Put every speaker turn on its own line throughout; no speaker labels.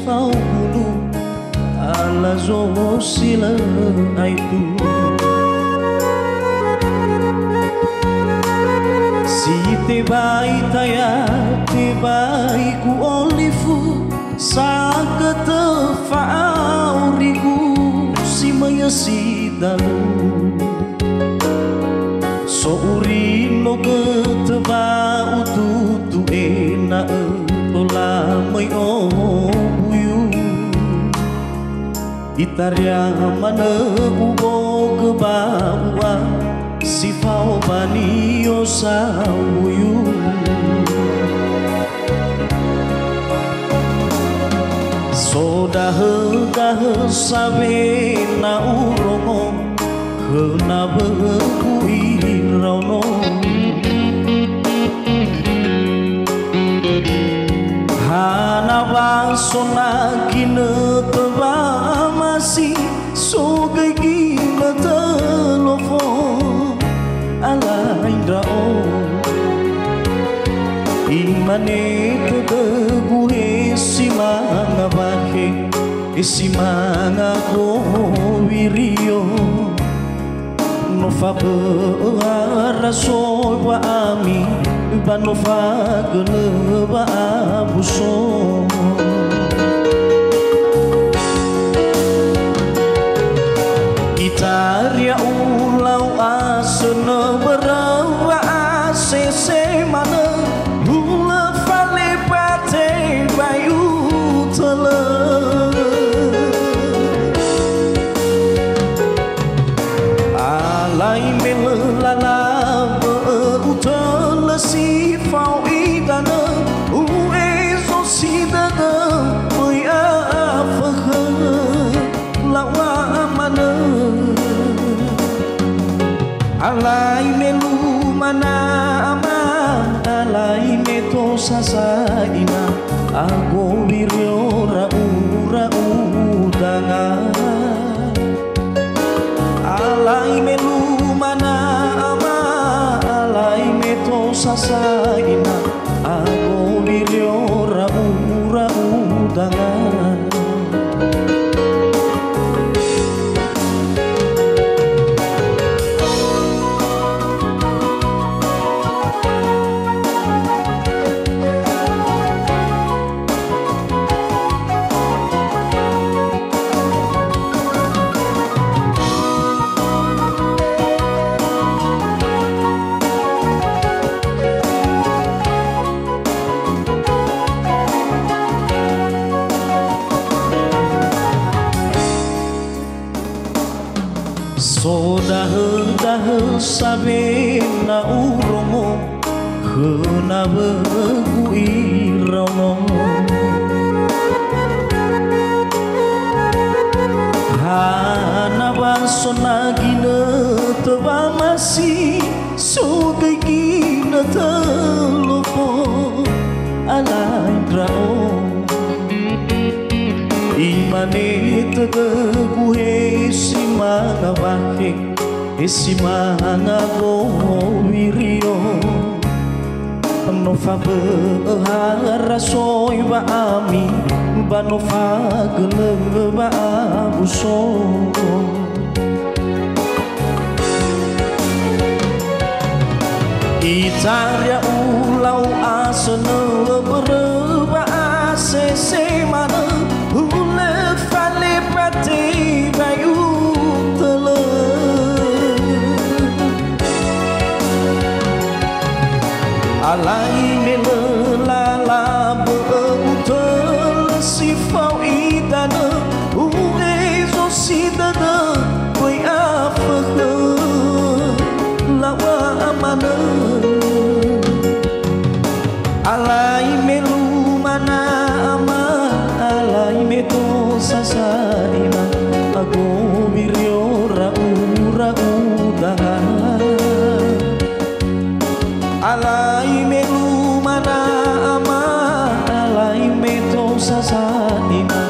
fau bulu ala zo sila aitu si te bai taya te bai ku olifu sa ka te fauriku si maya si dalu so uri no ke te ba utu ena tola mai o buyu itaria mana ubo ke bawa si fao bani o sa buyu so dah sabe na urongo kena berkui rauno hana basona kina teba masih so gina telofo ala indrao imane teguhe simanga bake simanga ko wirio no fa ara so wa ami ba no fa gele ba abuso gitaria ulau asna berawa asese mana hula fale pate bayu tele alai melala beutele si fau idana ue so si dana oi afakha lawa mana alai melu mana ama alai meto sasaina ago wiryo ra udanga alai melu mana ama alai meto sasaina ago wiryo ra udanga so dah sabe na urongo kena begui rono hana basona gina teba masih so gina telopo alai drao imane teguhe simanga bake simanga go wirio no fa behara soi ba ami ba no fa gele ba abuso itaria ulau asana berba asese mana hule fale pati bayu tele alai melala beutel si fau idana ue so si dana koi afakha lawa amana alai melu mana ama alai meto sasaina ago wiryo ra udanga alai melu mana ama alai meto sasaina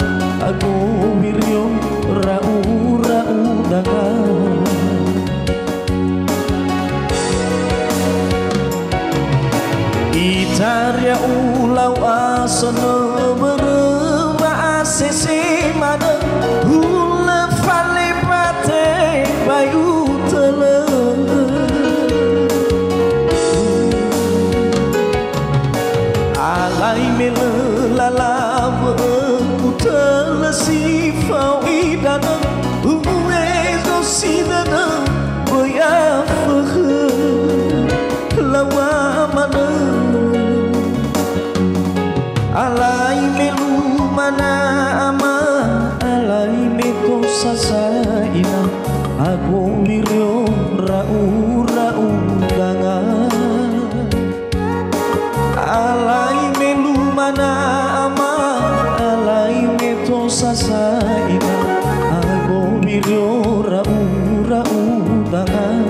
ago wiryo ra udanga itaria ulau asana berba alai melalala ku telesi fau idana uezo sidana boya fakhe lawa mana alai melu mana ama alai meto sasaina aku wiryo rau dangan alai melu mana ama alai meto sasaina aku wiryo rau dangan